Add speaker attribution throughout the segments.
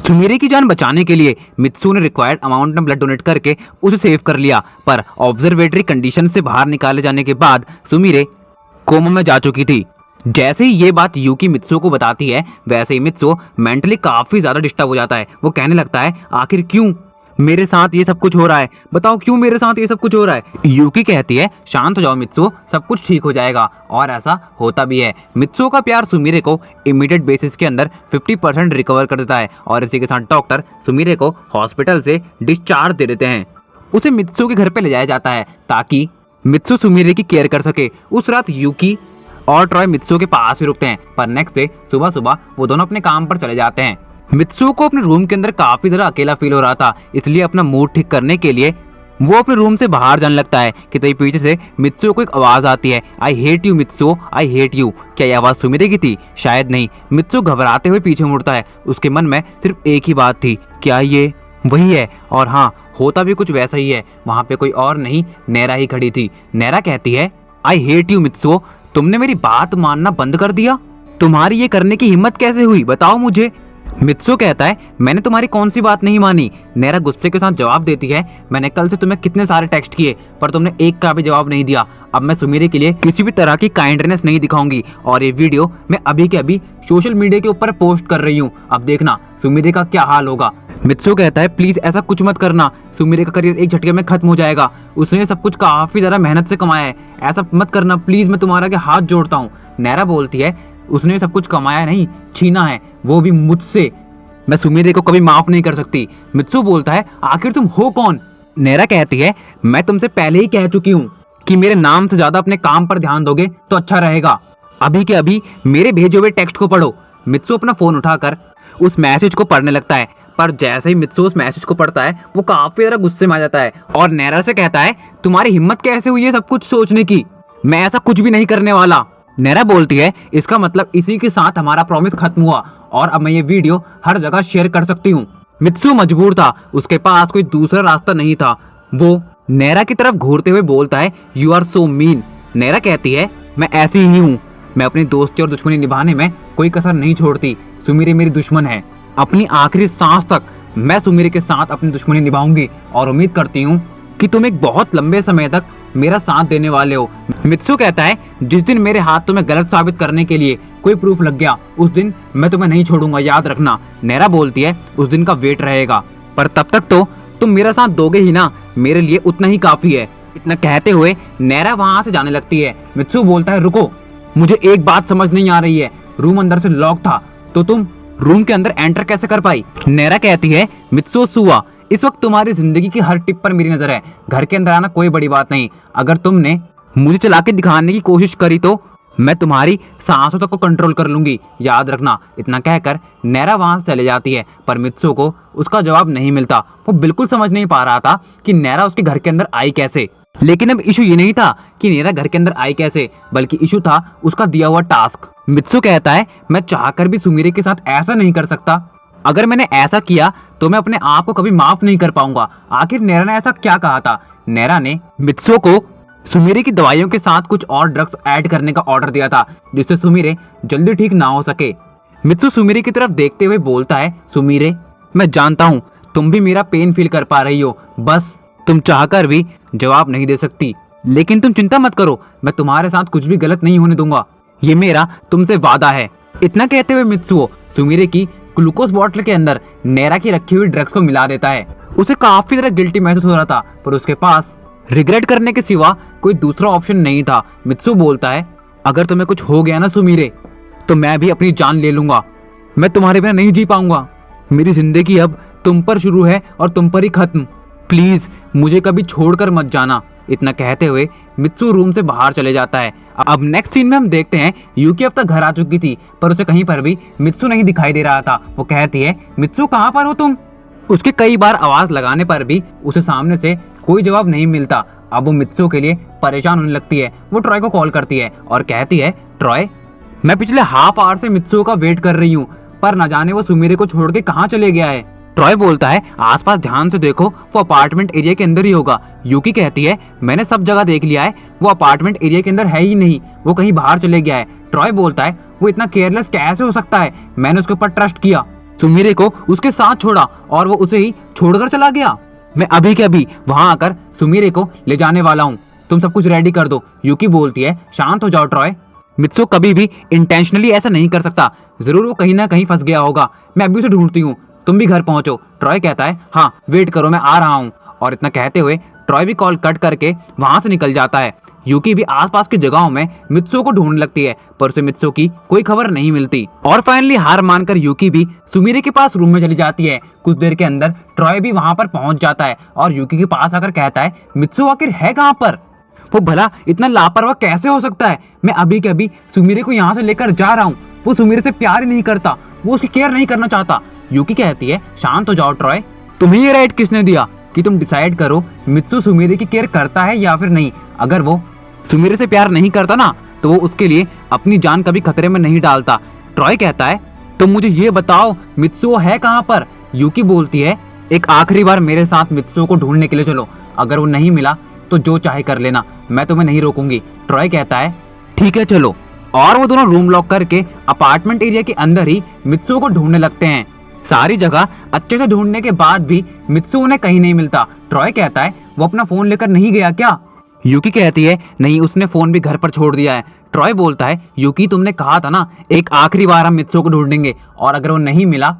Speaker 1: Sumire की जान बचाने के लिए मित्सू ने रिक्वायर्ड अमाउंट में ब्लड डोनेट करके उसे सेव कर लिया, पर ऑब्जर्वेटरी कंडीशन से बाहर निकाले जाने के बाद सुमीरे कोमा में जा चुकी थी। जैसे ही ये बात यूकी मित्सू को बताती है, वैसे ही मित्सू मेंटली काफी ज्यादा डिस्टर्ब हो जाता है। वो कहने लगता है, आखिर क्यों मेरे साथ ये सब कुछ हो रहा है, बताओ क्यों मेरे साथ ये सब कुछ हो रहा है। यूकी कहती है, शांत हो जाओ मित्सू, सब कुछ ठीक हो जाएगा। और ऐसा होता भी है। मित्सू का प्यार सुमीरे को इमीडिएट बेसिस के अंदर 50% रिकवर कर देता है और इसी के साथ डॉक्टर सुमीरे को हॉस्पिटल से डिस्चार्ज दे देते हैं। उसे मित्सू के घर पे ले जाया जाता है ताकि मित्सू सुमीरे की केयर कर सके। उस रात यूकी और ट्रॉय मित्सू के पास ही रुकते हैं, पर नेक्स्ट डे सुबह सुबह वो दोनों अपने काम पर चले जाते हैं। मित्सू को अपने रूम के अंदर काफी ज्यादा अकेला फील हो रहा था, इसलिए अपना मूड ठीक करने के लिए वो अपने रूम से बाहर जाने लगता है कि तभी पीछे से मित्सू को एक आवाज आती है, I hate you Mitsu, I hate you. क्या यह आवाज सुमीरे की थी? शायद नहीं। मित्सू घबराते हुए पीछे मुड़ता है। उसके मन में सिर्फ एक ही बात थी, क्या ये वही है? और हाँ, होता भी कुछ वैसा ही है। वहाँ पे कोई और नहीं, नैरा ही खड़ी थी। नैरा कहती है, आई हेट यू मित्सू, तुमने मेरी बात मानना बंद कर दिया? तुम्हारी ये करने की हिम्मत कैसे हुई, बताओ मुझे। मित्सू कहता है, मैंने तुम्हारी कौन सी बात नहीं मानी। नैरा गुस्से के साथ जवाब देती है, मैंने कल से तुम्हें कितने सारे टेक्स्ट किए पर तुमने एक का भी जवाब नहीं दिया। अब मैं सुमीरे के लिए किसी भी तरह की काइंडनेस नहीं दिखाऊंगी और ये वीडियो मैं अभी के अभी सोशल मीडिया के ऊपर पोस्ट कर रही हूँ। अब देखना सुमीरे का क्या हाल होगा। मित्सू कहता है, प्लीज ऐसा कुछ मत करना, सुमीरे का करियर एक झटके में खत्म हो जाएगा। उसने सब कुछ काफी ज्यादा मेहनत से कमाया है, ऐसा मत करना प्लीज, मैं तुम्हारा के हाथ जोड़ता हूँ। नैरा बोलती है, उसने सब कुछ कमाया नहीं, छीना है, वो भी मुझसे। मैं सुमीरे को कभी माफ नहीं कर सकती। मित्सू बोलता है, आखिर तुम हो कौन? नैरा कहती है, मैं तुमसे पहले ही कह चुकी हूँ कि मेरे नाम से ज्यादा अपने काम पर ध्यान दोगे तो अच्छा रहेगा। अभी के अभी मेरे भेजे हुए टेक्स्ट को पढ़ो। मित्सू अपना फोन उठाकर उस मैसेज को पढ़ने लगता है, पर जैसे ही मित्सू उस मैसेज को पढ़ता है वो काफी ज्यादा गुस्से में आ जाता है और नैरा से कहता है, तुम्हारी हिम्मत कैसे हुई है सब कुछ सोचने की? मैं ऐसा कुछ भी नहीं करने वाला। नैरा बोलती है, इसका मतलब इसी के साथ हमारा प्रॉमिस खत्म हुआ और अब मैं ये वीडियो हर जगह शेयर कर सकती हूँ। मित्सू मजबूर था, उसके पास कोई दूसरा रास्ता नहीं था। वो नैरा की तरफ घूरते हुए बोलता है, यू आर सो मीन। नैरा कहती है, मैं ऐसी ही हूँ, मैं अपनी दोस्ती और दुश्मनी निभाने में कोई कसर नहीं छोड़ती। सुमीरे मेरी दुश्मन है, अपनी आखिरी सांस तक मैं सुमीरे के साथ अपनी दुश्मनी निभाऊंगी और उम्मीद करती हूँ कि तुम एक बहुत लंबे समय तक मेरा साथ देने वाले हो। मित्सू कहता है, जिस दिन मेरे हाथ तुम्हें गलत साबित करने के लिए कोई प्रूफ लग गया उस दिन मैं तुम्हें नहीं छोड़ूंगा, याद रखना। नैरा बोलती है, उस दिन का वेट रहेगा, पर तब तक तो तुम मेरा साथ दोगे ही ना, मेरे लिए उतना ही काफी है। इतना कहते हुए नैरा वहां से जाने लगती है। मित्सू बोलता है, रुको, मुझे एक बात समझ नहीं आ रही है, रूम अंदर से लॉक था तो तुम रूम के अंदर एंटर कैसे कर पाई? नैरा कहती है, मित्सू सुआ, इस वक्त तुम्हारी जिंदगी की हर टिप पर मेरी नजर है, घर के अंदर आना कोई बड़ी बात नहीं। अगर तुमने मुझे चला के दिखाने की कोशिश करी तो मैं तुम्हारी सांसों तक को कंट्रोल कर लूंगी, याद रखना। इतना कहकर नैरा वहां से चले जाती है, पर मित्सू को उसका जवाब नहीं मिलता। वो बिल्कुल समझ नहीं पा रहा था कि नैरा उसके घर के अंदर आई कैसे। लेकिन अब इशू ये नहीं था कि नैरा घर के अंदर आई कैसे, बल्कि इशू था उसका दिया हुआ टास्क। मित्सू कहता है, मैं चाहकर भी सुमीरे के साथ ऐसा नहीं कर सकता। अगर मैंने ऐसा किया तो मैं अपने आप को कभी माफ नहीं कर पाऊंगा। आखिर नैरा ने ऐसा क्या कहा था? नैरा ने मित्सू को सुमीरे की दवाइयों के साथ कुछ और ड्रग्स ऐड करने का ऑर्डर दिया था, जिससे सुमीरे जल्दी ठीक ना हो सके। मित्सू सुमीरे की तरफ देखते हुए बोलता है, सुमीरे, मैं जानता हूँ तुम भी मेरा पेन फील कर पा रही हो, बस तुम चाहकर भी जवाब नहीं दे सकती। लेकिन तुम चिंता मत करो, मैं तुम्हारे साथ कुछ भी गलत नहीं होने दूंगा, ये मेरा तुमसे वादा है। इतना कहते हुए मित्सू सुमीरे की ग्लूकोज बॉटल के अंदर नैरा की रखी हुई ड्रग्स को मिला देता है। उसे काफी ज्यादा गिल्टी महसूस हो रहा था, पर उसके पास रिग्रेट करने के सिवा कोई दूसरा ऑप्शन नहीं था। मित्सू बोलता है, अगर तुम्हें कुछ हो गया ना सुमीरे, तो मैं भी अपनी जान ले लूंगा, मैं तुम्हारे बिना नहीं जी पाऊंगा। मेरी जिंदगी अब तुम पर शुरू है और तुम पर ही खत्म, प्लीज मुझे कभी छोड़कर मत जाना। इतना कहते हुए मित्सू रूम से बाहर चले जाता है। अब नेक्स्ट सीन में हम देखते हैं यूकी अब तक घर आ चुकी थी, पर उसे कहीं पर भी मित्सू नहीं दिखाई दे रहा था। वो कहती है, मित्सू कहाँ पर हो तुम? उसके कई बार आवाज लगाने पर भी उसे सामने से कोई जवाब नहीं मिलता। अब वो मित्सू के लिए परेशान होने लगती है। वो ट्रॉय को कॉल करती है और कहती है, ट्रॉय, मैं पिछले हाफ आवर से मित्सू का वेट कर रही हूँ, पर न जाने वो सुमीरे को छोड़ के कहाँ चले गया है। ट्रॉय बोलता है, आसपास ध्यान से देखो, वो अपार्टमेंट एरिया के अंदर ही होगा। यूकी कहती है, मैंने सब जगह देख लिया है, वो अपार्टमेंट एरिया के अंदर है ही नहीं, वो कहीं बाहर चले गया है। ट्रॉय बोलता है, वो इतना केयरलेस कैसे हो सकता है, मैंने उसके ऊपर ट्रस्ट किया। सुमिरे को उसके साथ छोड़ा और वो उसे ही छोड़कर चला गया। मैं अभी के अभी वहां आकर सुमिरे को ले जाने वाला हूँ, तुम सब कुछ रेडी कर दो। यूकी बोलती है शांत हो जाओ ट्रॉय, मित्सु कभी भी इंटेंशनली ऐसा नहीं कर सकता, जरूर वो कहीं ना कहीं फंस गया होगा, मैं अभी उसे ढूंढती हूँ, तुम भी घर पहुंचो। ट्रॉय कहता है हाँ वेट करो मैं आ रहा हूँ, और इतना कहते हुए ट्रॉय भी कॉल कट करके वहां से निकल जाता है। यूकी भी आसपास की जगहों में मित्सु को ढूंढने लगती है पर उसे मित्सु की कोई खबर नहीं मिलती, और फाइनली हार मानकर यूकी भी सुमिरे के पास रूम में चली जाती है। कुछ देर के अंदर ट्रॉय भी वहां पर पहुंच जाता है और यूकी के पास आकर कहता है मित्सु आखिर है कहाँ पर, वो भला इतना लापरवाह कैसे हो सकता है, मैं अभी के अभी सुमिरे को यहाँ से लेकर जा रहा हूँ, वो सुमिरे से प्यार ही नहीं करता, वो उसकी केयर नहीं करना चाहता। यूकी कहती है शांत हो जाओ ट्रॉय, तुम्हें ये राइट किसने दिया कि तुम डिसाइड करो मित्सु सुमिरे की केयर करता है या फिर नहीं, अगर वो सुमिरे से प्यार नहीं करता ना तो वो उसके लिए अपनी जान कभी खतरे में नहीं डालता। ट्रॉय कहता है तुम मुझे ये बताओ मित्सु है कहाँ पर। यूकी बोलती है एक आखिरी बार मेरे साथ मित्सु को ढूंढने के लिए चलो, अगर वो नहीं मिला तो जो चाहे कर लेना, मैं तुम्हें नहीं रोकूंगी। ट्रॉय कहता है ठीक है चलो, और वो दोनों रूम लॉक करके अपार्टमेंट एरिया के अंदर ही मित्सु को ढूंढने लगते हैं। सारी जगह अच्छे से ढूंढने के बाद भी मित्सु उन्हें कहीं नहीं मिलता। ट्रॉय कहता है वो अपना फोन लेकर नहीं गया क्या। यूकी कहती है नहीं उसने फोन भी घर पर छोड़ दिया है। ट्रॉय बोलता है यूकी तुमने कहा था ना एक आखिरी बार हम मित्सु को ढूंढेंगे, और अगर वो नहीं मिला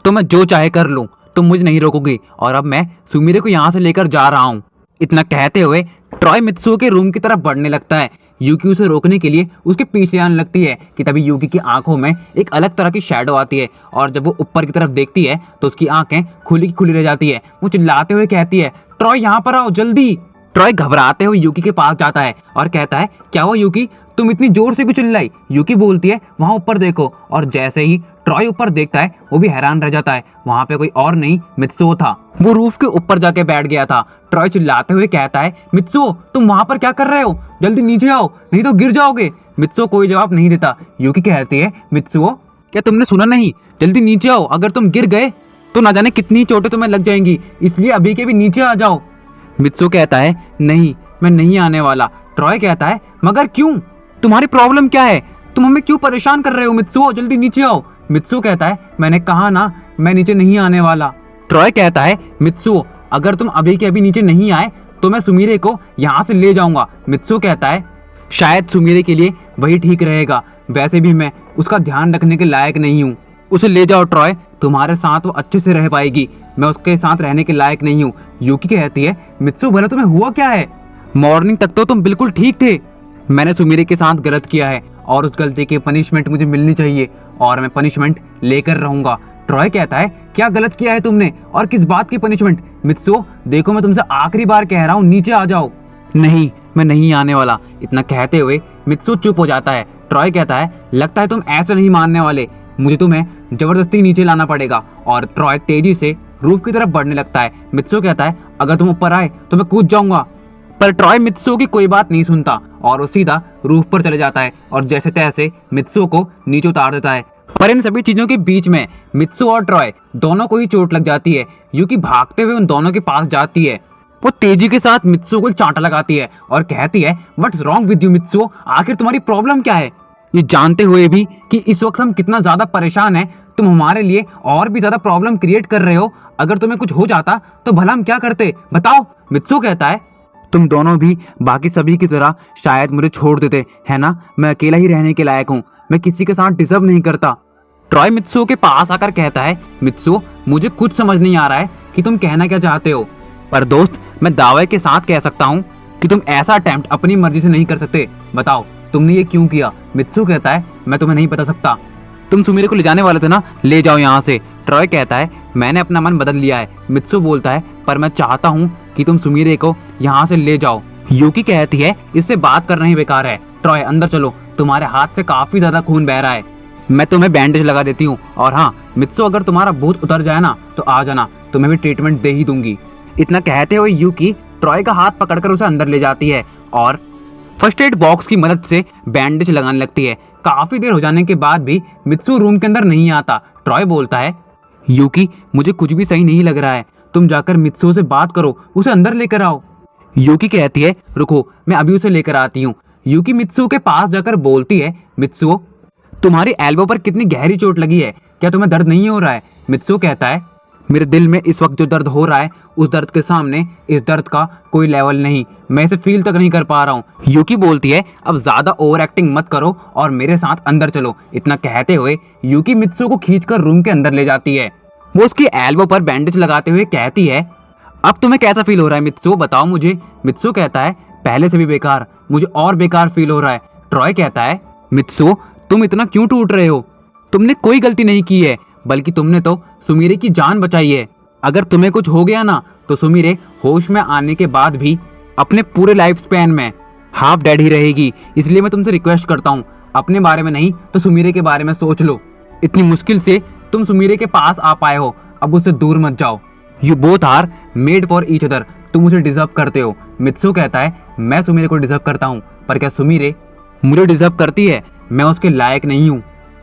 Speaker 1: तो मैं जो चाहे कर लूं, तुम मुझे नहीं रोकोगी, और अब मैं सुमिरे को यहाँ से लेकर जा रहा हूँ। इतना कहते हुए ट्रॉय मित्सु के रूम की तरफ बढ़ने लगता है। यूकी उसे रोकने के लिए उसके पीछे आने लगती है कि तभी यूकी की आंखों में एक अलग तरह की शैडो आती है, और जब वो ऊपर की तरफ देखती है तो उसकी आंखें खुली की खुली रह जाती है। वो चिल्लाते हुए कहती है ट्रॉय यहाँ पर आओ जल्दी। ट्रॉय घबराते हुए यूकी के पास जाता है और कहता है क्या हुआ यूकी, तुम इतनी जोर से क्यों चिल्लाई। यूकी बोलती है वहां ऊपर देखो, और जैसे ही ट्रॉय ऊपर देखता है वो भी हैरान रह जाता है, वहां पे कोई और नहीं मित्सु था, वो रूफ के ऊपर जाके बैठ गया था। ट्रॉय चिल्लाते हुए कहता है मित्सु तुम वहां पर क्या कर रहे हो, जल्दी नीचे आओ नहीं तो गिर जाओगे। मित्सु कोई जवाब नहीं देता। यूकी कहती है मित्सु क्या तुमने सुना नहीं, जल्दी नीचे आओ, अगर तुम गिर गए तो ना जाने कितनी चोटें तुम्हें लग जाएंगी, इसलिए अभी के भी नीचे आ जाओ। मित्सु कहता है नहीं मैं नहीं आने वाला। ट्रॉय कहता है मगर क्यों, तुम्हारी प्रॉब्लम क्या है, तुम हमें क्यों परेशान कर रहे हो मित्सु, जल्दी नीचे आओ। मित्सु कहता है मैंने कहा ना मैं नीचे नहीं आने वाला। ट्रॉय कहता है मित्सु अगर तुम अभी के अभी नीचे नहीं आए तो मैं सुमिरे को यहाँ से ले जाऊंगा। मित्सु कहता है शायद सुमिरे के लिए वही ठीक रहेगा, वैसे भी मैं उसका ध्यान रखने के लायक नहीं हूँ, उसे ले जाओ ट्रॉय, तुम्हारे साथ वो अच्छे से रह पाएगी, मैं उसके साथ रहने के लायक नहीं हूँ। यूकी कहती है मित्सु भला तुम्हें हुआ क्या है, मॉर्निंग तक तो तुम बिल्कुल ठीक थे, मैंने सुमिरे के साथ गलत किया है और उस गलती की पनिशमेंट मुझे मिलनी चाहिए और मैं पनिशमेंट लेकर रहूंगा। ट्रॉय कहता है क्या गलत किया है तुमने और किस बात की पनिशमेंट। मित्सु देखो मैं तुमसे आखिरी बार कह रहा हूँ नीचे आ जाओ। नहीं मैं नहीं आने वाला। इतना कहते हुए मित्सु चुप हो जाता है। ट्रॉय कहता है लगता है तुम ऐसे नहीं मानने वाले, मुझे तुम्हें जबरदस्ती नीचे लाना पड़ेगा, और ट्रॉय तेजी से रूफ की तरफ बढ़ने लगता है। मित्सु कहता है अगर तुम ऊपर आए तो मैं कूद जाऊंगा, पर ट्रॉय मित्सु की कोई बात नहीं सुनता और वो सीधा रूफ पर चले जाता है और जैसे तैसे मित्सु को नीचे उतार देता है। पर इन सभी चीजों के बीच में मित्सु और ट्रॉय दोनों को ही चोट लग जाती है। यूकी भागते हुए उन दोनों के पास जाती है, वो तेजी के साथ मित्सु को एक चांटा लगाती है और कहती है व्हाट्स रॉन्ग विद यू मित्सु, आखिर तुम्हारी प्रॉब्लम क्या है। ये जानते हुए भी कि इस वक्त हम कितना ज्यादा परेशान हैं, तुम हमारे लिए और भी ज्यादा प्रॉब्लम क्रिएट कर रहे हो, अगर तुम्हें कुछ हो जाता तो भला हम क्या करते बताओ। मित्सु कहता है तुम दोनों भी बाकी सभी की तरह शायद मुझे छोड़ देते है ना, मैं अकेला ही रहने के लायक हूँ, मैं किसी के साथ डिजर्व नहीं करता। ट्रॉय मित्सु के पास आकर कहता है मित्सु मुझे कुछ समझ नहीं आ रहा है कि तुम कहना क्या चाहते हो, पर दोस्त मैं दावे के साथ कह सकता हूँ कि तुम ऐसा अटेम्प्ट अपनी मर्जी से नहीं कर सकते, बताओ तुमने ये क्यों किया। मित्सु कहता है मैं तुम्हें नहीं बता सकता, तुम सुमिरे को ले जाने वाले थे ना, ले जाओ यहाँ से। ट्रॉय कहता है मैंने अपना मन बदल लिया है। मित्सु बोलता है पर मैं चाहता हूँ कि तुम सुमिरे को यहाँ से ले जाओ। यूकी कहती है इससे बात करना ही बेकार है, ट्रॉय अंदर चलो, तुम्हारे हाथ से काफी ज्यादा खून बह रहा है, मैं तुम्हें बैंडेज लगा देती हूँ, और हाँ मित्सु अगर तुम्हारा भूत उतर जाए ना तो आ जाना, तुम्हें भी ट्रीटमेंट दे ही दूंगी। इतना कहते हुए यूकी ट्रॉय का हाथ पकड़कर उसे अंदर ले जाती है और फर्स्ट एड बॉक्स की मदद से बैंडेज लगाने लगती है। काफी देर हो जाने के बाद भी मित्सु रूम के अंदर नहीं आता। ट्रॉय बोलता है यूकी मुझे कुछ भी सही नहीं लग रहा है, तुम जाकर मित्सु से बात करो, उसे अंदर लेकर आओ। यूकी कहती है रुको मैं अभी उसे लेकर आती हूँ। यूकी मित्सु के पास जाकर बोलती है मित्सु तुम्हारी एल्बो पर कितनी गहरी चोट लगी है, क्या तुम्हें दर्द नहीं हो रहा है। मित्सु कहता है मेरे दिल में इस वक्त जो दर्द हो रहा है उस दर्द के सामने इस दर्द का कोई लेवल नहीं, मैं इसे फील तक नहीं कर पा रहा हूँ। यूकी बोलती है अब ज्यादा ओवर एक्टिंग मत करो और मेरे साथ अंदर चलो। इतना कहते हुए यूकी मित्सु को खींचकर रूम के अंदर ले जाती है। वो उसकी एल्बो पर बैंडेज लगाते हुए कहती है अब तुम्हें कैसा फील हो रहा है मित्सु, बताओ मुझे। मित्सु कहता है पहले से भी बेकार, मुझे और बेकार फील हो रहा है। ट्रॉय कहता है मित्सु तुम इतना क्यों टूट रहे हो, तुमने कोई गलती नहीं की है, बल्कि तुमने तो सुमीरे की जान बचाई है। अगर तुम्हें कुछ हो गया ना तो सुमीरे होश में आने के बाद भी अपने पूरे लाइफ स्पैन में हाफ डेड ही रहेगी। इसलिए मैं तुमसे रिक्वेस्ट करता हूँ अपने बारे में नहीं तो सुमीरे के बारे में सोच लो। इतनी मुश्किल से तुम सुमीरे के पास आ पाए हो, अब उससे दूर मत जाओ। You both are made for each other, तुम उसे डिजर्व करते हो। मित्सु कहता है मैं सुमीरे को डिजर्व करता हूँ, पर क्या सुमीरे मुझे डिजर्व करती है? मैं उसके लायक नहीं हूँ।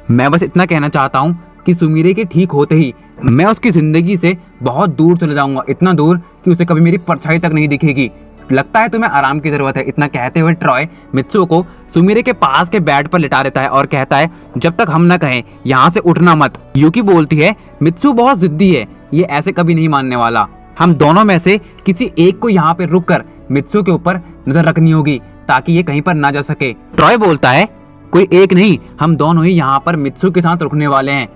Speaker 1: मैं बस इतना कहना चाहता हूँ कि सुमीरे के ठीक होते ही मैं उसकी जिंदगी से बहुत दूर चले जाऊंगा, इतना दूर कि उसे कभी मेरी परछाई तक नहीं दिखेगी। लगता है तुम्हें आराम की जरूरत है। इतना कहते हुए ट्रॉय मित्सु को सुमीरे के पास के बेड पर लिटा देता है और कहता है जब तक हम न कहें यहाँ से उठना मत। यूकी बोलती है मित्सु बहुत जिद्दी है, ये ऐसे कभी नहीं मानने वाला। हम दोनों में से किसी एक को यहाँ पे रुक कर मित्सु के ऊपर नजर रखनी होगी ताकि ये कहीं पर ना जा सके। ट्रॉय बोलता है कोई एक नहीं, हम दोनों ही यहाँ पर मित्सु के साथ रुकने वाले हैं।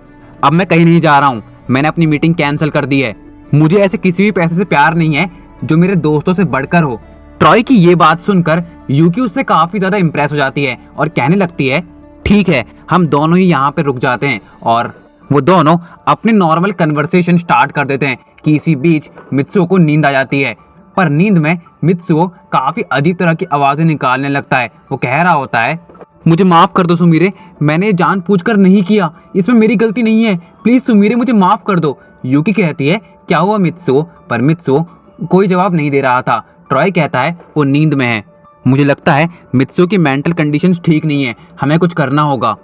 Speaker 1: अब मैं कहीं नहीं जा रहा हूँ, मैंने अपनी मीटिंग कैंसिल कर दी है। मुझे ऐसे किसी भी पैसे से प्यार नहीं है जो मेरे दोस्तों से बढ़कर हो। ट्रॉय की ये बात सुनकर यूकी उससे काफी ज्यादा इंप्रेस हो जाती है और कहने लगती है ठीक है हम दोनों ही यहाँ पे रुक जाते हैं। और वो दोनों अपने नॉर्मल कन्वर्सेशन स्टार्ट कर देते हैं कि इसी बीच मित्सु को नींद आ जाती है। पर नींद में मित्सु काफी अजीब तरह की आवाजें निकालने लगता है। वो कह रहा होता है मुझे माफ कर दो सुमीरे, मैंने जानबूझकर नहीं किया, इसमें मेरी गलती नहीं है, प्लीज सुमीरे मुझे माफ कर दो। यूकी कहती है क्या हुआ मित्सु, पर मित्सु कोई जवाब नहीं दे रहा था। ट्रॉय कहता है वो नींद में है। मुझे लगता है मित्सु की मेंटल कंडीशंस ठीक नहीं है, हमें कुछ करना होगा।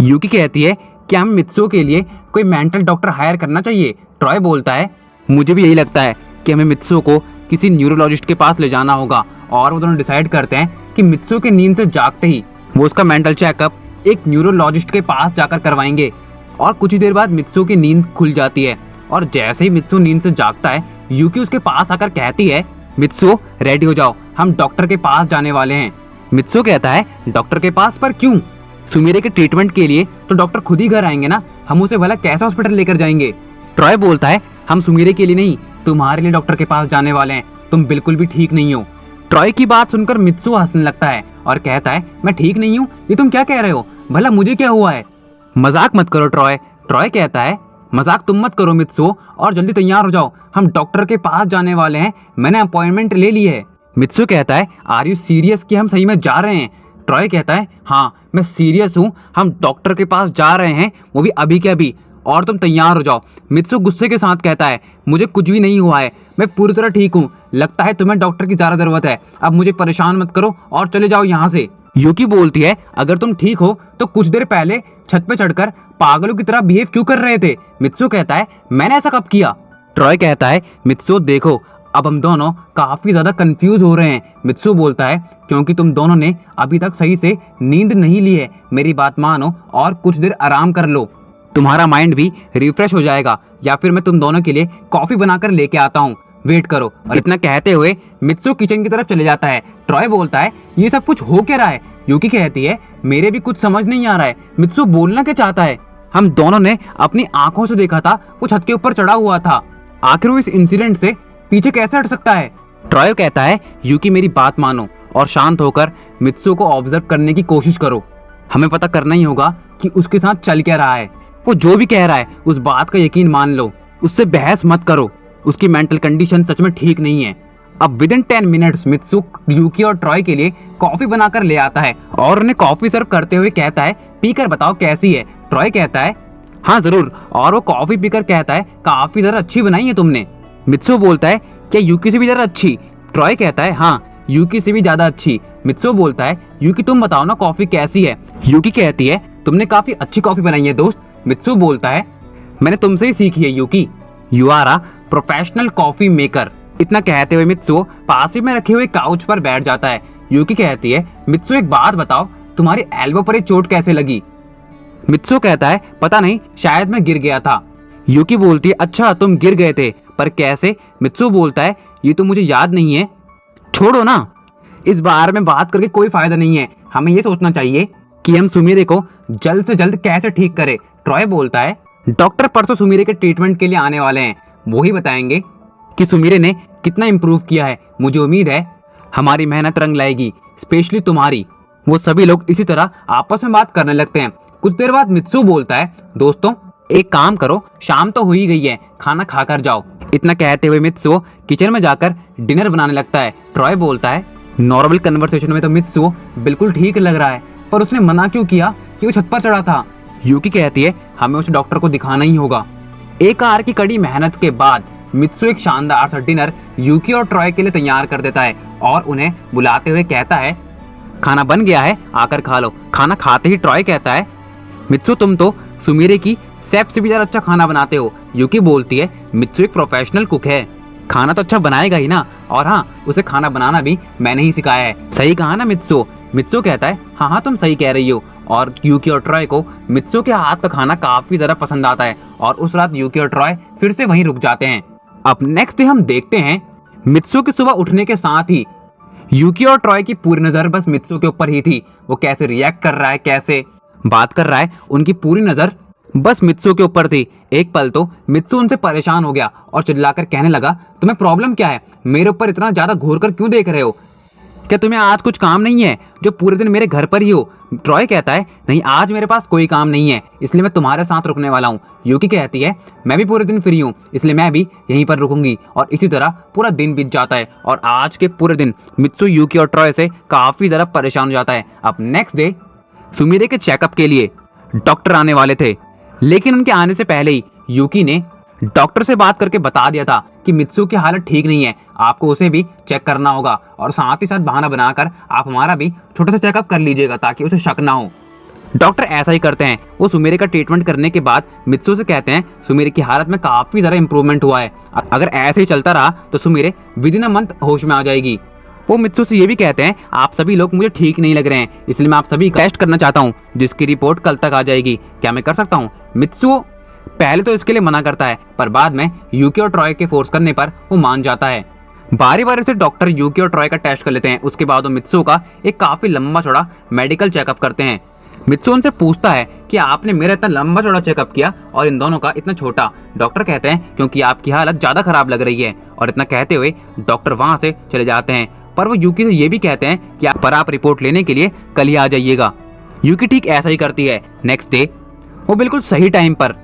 Speaker 1: यूकी कहती है क्या हमें मित्सु के लिए कोई मेंटल डॉक्टर हायर करना चाहिए? ट्रॉय बोलता है मुझे भी यही लगता है कि हमें मित्सु को किसी न्यूरोलॉजिस्ट के पास ले जाना होगा। और वो दोनों डिसाइड करते हैं कि मित्सु के नींद से जागते ही वो उसका मेंटल चेकअप एक न्यूरोलॉजिस्ट के पास जाकर करवाएंगे। और कुछ ही देर बाद मित्सु की नींद खुल जाती है और जैसे ही मित्सु नींद से जागता है यूकी उसके पास आकर कहती है मित्सु रेडी हो जाओ, हम डॉक्टर के पास जाने वाले हैं। मित्सु कहता है डॉक्टर के पास, पर क्यों? सुमीरे के ट्रीटमेंट के लिए तो डॉक्टर खुद ही घर आएंगे ना, हम उसे भला कैसे हॉस्पिटल लेकर जाएंगे? ट्रॉय बोलता है हम सुमीरे के लिए नहीं तुम्हारे लिए डॉक्टर के पास जाने वाले हैं, तुम बिल्कुल भी ठीक नहीं हो। ट्रॉय की बात सुनकर मित्सु हंसने लगता है और कहता है मैं ठीक नहीं हूँ, ये तुम क्या कह रहे हो, भला मुझे क्या हुआ है? मजाक मत करो ट्रॉय। ट्रॉय कहता है मजाक तुम मत करो मित्सु, और जल्दी तैयार हो जाओ, हम डॉक्टर के पास जाने वाले हैं, मैंने अपॉइंटमेंट ले ली है। मित्सु कहता है आर यू सीरियस कि हम सही में जा रहे हैं? ट्रॉय कहता है हाँ मैं सीरियस हूँ, हम डॉक्टर के पास जा रहे हैं, वो भी अभी के अभी, और तुम तैयार हो जाओ। मित्सु गुस्से के साथ कहता है मुझे कुछ भी नहीं हुआ है, मैं पूरी तरह ठीक हूँ, लगता है तुम्हें डॉक्टर की ज्यादा जरूरत है, अब मुझे परेशान मत करो और चले जाओ यहाँ से। यूकी बोलती है अगर तुम ठीक हो तो कुछ देर पहले छत पे चढ़कर पागलों की तरह बिहेव क्यों कर रहे थे? मित्सु कहता है मैंने ऐसा कब किया? ट्रॉय कहता है मित्सु देखो अब हम दोनों काफी ज्यादा कंफ्यूज हो रहे हैं। मित्सु बोलता है क्योंकि तुम दोनों ने अभी तक सही से नींद नहीं ली है, मेरी बात मानो और कुछ देर आराम कर लो, तुम्हारा माइंड भी रिफ्रेश हो जाएगा, या फिर मैं तुम दोनों के लिए कॉफी बनाकर लेके आता हूँ, वेट करो। और इतना कहते हुए मित्सु किचन की तरफ चले जाता है। ट्रॉय बोलता है ये सब कुछ हो क्या रहा है? यूकी कहती है मेरे भी कुछ समझ नहीं आ रहा है, मित्सु बोलना क्या चाहता है? हम दोनों ने अपनी आंखों से देखा था वो छत के ऊपर चढ़ा हुआ था, आखिर वो इस इंसिडेंट से पीछे कैसे हट सकता है? ट्रॉय कहता है यूकी मेरी बात मानो और शांत होकर मित्सु को ऑब्जर्व करने की कोशिश करो, हमें पता करना ही होगा कि उसके साथ चल क्या रहा है। वो जो भी कह रहा है उस बात का यकीन मान लो, उससे बहस मत करो, उसकी मेंटल कंडीशन सच में ठीक नहीं है। अब विद इन 10 मिनट्स मित्सु यूकी और ट्रॉय के लिए कॉफी बनाकर ले आता है और उन्हें कॉफी सर्व करते हुए कहता है पीकर बताओ कैसी है? ट्रॉय कहता है हाँ जरूर, और वो कॉफी पीकर कहता है काफी ज्यादा अच्छी बनाई है तुमने। मित्सु बोलता है क्या यूकी से भी ज्यादा अच्छी? ट्रॉय कहता है हाँ यूकी से भी ज्यादा अच्छी। मित्सु बोलता है यूकी तुम बताओ ना कॉफी कैसी है? यूकी कहती है तुमने काफी अच्छी कॉफी बनाई है दोस्त। मित्सु बोलता है मैंने तुमसे ही सीखी है Yuki, you are a professional coffee maker. इतना कहते हुए मित्सु पास ही में रखे हुए काउच पर बैठ जाता है। यूकी कहती है मित्सु एक बात बताओ, तुम्हारी एल्बो पर ये चोट कैसे लगी? मित्सु कहता है पता नहीं, शायद मैं गिर गया था। यूकी बोलती है अच्छा तुम गिर गए थे, पर कैसे? मित्सु बोलता है ये तो मुझे याद नहीं है। छोड़ो ना, इस बारे में बात करके कोई फायदा नहीं है, हमें ये सोचना चाहिए कि हम सुमीरे को जल्द से जल्द कैसे ठीक करें। ट्रॉय बोलता है डॉक्टर परसों सुमीरे के ट्रीटमेंट के लिए आने वाले हैं, वो ही बताएंगे कि सुमीरे ने कितना इम्प्रूव किया है। मुझे उम्मीद है हमारी मेहनत रंग लाएगी, स्पेशली तुम्हारी। वो सभी लोग इसी तरह आपस में बात करने लगते हैं। कुछ देर बाद मित्सु बोलता है दोस्तों एक काम करो, शाम तो हो ही गई है, खाना खाकर जाओ। इतना कहते हुए मित्सु किचन में जाकर डिनर बनाने लगता है। ट्रॉय बोलता है नॉर्मल कन्वर्सेशन में तो मित्सु बिल्कुल ठीक लग रहा है, पर उसने मना क्यों किया कि वो छत पर चढ़ा था? यूकी कहती है हमें उस डॉक्टर को दिखाना ही होगा। एक आर की कड़ी मेहनत के बाद मित्सु एक शानदार सा डिनर यूकी और ट्रॉय के लिए तैयार कर देता है और उन्हें बुलाते हुए कहता है खाना बन गया है, आकर खा लो। खाना खाते ही ट्रॉय कहता है मित्सु तुम तो सुमीरे की शेफ से भी ज्यादा अच्छा खाना बनाते हो। यूकी बोलती है मित्सु एक प्रोफेशनल कुक है, खाना तो अच्छा बनाएगा ही ना, और हाँ उसे खाना बनाना भी मैंने ही सिखाया है। सही कहा ना मित्सु? मित्सु कहता है हाँ हाँ तुम सही कह रही हो। और यूकी और ट्रॉय को मित्सु के हाथ का खाना काफी ज्यादा पसंद आता है और उस रात यूकी और ट्रॉय फिर से वहीं रुक जाते हैं। अब नेक्स्ट डे हम देखते हैं मित्सु की सुबह उठने के साथ ही यूकी और ट्रॉय की पूरी नजर बस मित्सु के ऊपर ही थी। वो कैसे रिएक्ट कर रहा है, कैसे बात कर रहा है, उनकी पूरी नजर बस मित्सु के ऊपर थी। एक पल तो मित्सु उनसे परेशान हो गया और चिल्लाकर कहने लगा तुम्हें प्रॉब्लम क्या है? मेरे ऊपर इतना ज्यादा घूर कर क्यों देख रहे हो? क्या तुम्हें आज कुछ काम नहीं है जो पूरे दिन मेरे घर पर ही हो? ट्रॉय कहता है नहीं आज मेरे पास कोई काम नहीं है, इसलिए मैं तुम्हारे साथ रुकने वाला हूँ। यूकी कहती है मैं भी पूरे दिन फ्री हूँ, इसलिए मैं भी यहीं पर रुकूंगी। और इसी तरह पूरा दिन बीत जाता है और आज के पूरे दिन मित्सु यूकी और ट्रॉय से काफी ज्यादा परेशान हो जाता है। अब नेक्स्ट डे सुमीरे के चेकअप के लिए डॉक्टर आने वाले थे, लेकिन उनके आने से पहले ही यूकी ने डॉक्टर से बात करके बता दिया था कि मित्सु की हालत ठीक नहीं है, आपको उसे भी चेक करना होगा और साथ ही साथ बहाना बनाकर आप हमारा भी छोटा सा चेकअप कर लीजिएगा ताकि उसे शक ना हो। डॉक्टर ऐसा ही करते हैं। वो सुमीरे का ट्रीटमेंट करने के बाद मित्सु से कहते हैं सुमीरे की हालत में काफी ज्यादा इंप्रूवमेंट हुआ है, अगर ऐसे ही चलता रहा तो Sumire with in a month होश में आ जाएगी। वो मित्सु से ये भी कहते हैं आप सभी लोग मुझे ठीक नहीं लग रहे हैं, इसलिए मैं आप सभी का टेस्ट करना चाहता हूँ जिसकी रिपोर्ट कल तक आ जाएगी, क्या मैं कर सकता हूँ? मित्सु पहले तो इसके लिए मना करता है, पर बाद में यूकी और ट्रॉय के फोर्स करने पर वो मान जाता है। बारी बारी से डॉक्टर यूकी और ट्रॉय का टेस्ट कर लेते हैं। उसके बाद वो मित्सु का एक काफी लंबा चौड़ा मेडिकल चेकअप करते हैं। मित्सु उनसे पूछता है कि आपने मेरा इतना लंबा चौड़ा चेकअप किया और इन दोनों का इतना छोटा? डॉक्टर कहते हैं क्योंकि आपकी हालत ज्यादा खराब लग रही है। और इतना कहते हुए डॉक्टर वहां से चले जाते हैं, पर वो यूकी से ये भी कहते हैं कि आप रिपोर्ट लेने के लिए कल ही आ जाइएगा। यूकी ठीक ऐसा ही करती है। नेक्स्ट डे वो बिल्कुल सही टाइम पर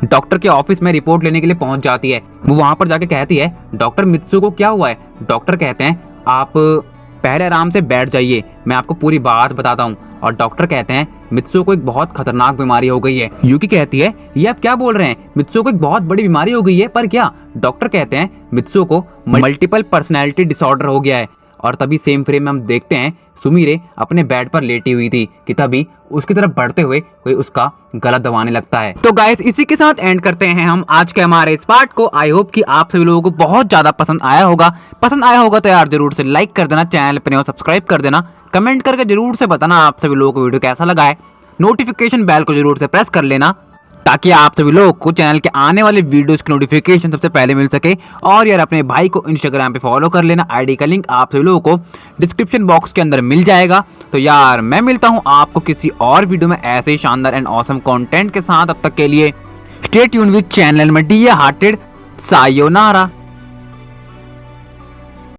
Speaker 1: डॉक्टर के ऑफिस में रिपोर्ट लेने के लिए पहुंच जाती है। वो वहां पर जाके कहती है डॉक्टर मित्सु को क्या हुआ है? डॉक्टर कहते हैं आप पहले आराम से बैठ जाइए, मैं आपको पूरी बात बताता हूँ। और डॉक्टर कहते हैं मित्सु को एक बहुत खतरनाक बीमारी हो गई है। यूकी कहती है ये आप क्या बोल रहे हैं? मित्सु को एक बहुत बड़ी बीमारी हो गई है, पर क्या? डॉक्टर कहते हैं मित्सु को मल्टीपल पर्सनैलिटी डिसऑर्डर हो गया है। और तभी सेम फ्रेम में हम देखते हैं सुमीरे अपने बेड पर लेटी हुई थी कि तभी उसकी तरफ बढ़ते हुए कोई उसका गला दबाने लगता है। तो गाइस इसी के साथ एंड करते हैं हम आज के हमारे इस पार्ट को। आई होप कि आप सभी लोगों को बहुत ज्यादा पसंद आया होगा तो यार जरूर से लाइक कर देना, चैनल पर नए सब्सक्राइब कर देना, कमेंट करके जरूर से बताना आप सभी लोगों को वीडियो कैसा लगा है। नोटिफिकेशन बेल को जरूर से प्रेस कर लेना ताकि आप सभी लोग को चैनल के आने वाले वीडियोस की नोटिफिकेशन सबसे पहले मिल सके। और यार अपने भाई को इंस्टाग्राम पे फॉलो कर लेना, आईडी का लिंक आप सभी लोगों को डिस्क्रिप्शन बॉक्स के अंदर मिल जाएगा। तो यार मैं मिलता हूँ आपको किसी और वीडियो में ऐसे ही शानदार एंड ऑसम कंटेंट के साथ। अब तक के लिए स्टे ट्यून्ड विद चैनल में डी हार्टेड सायोनारा।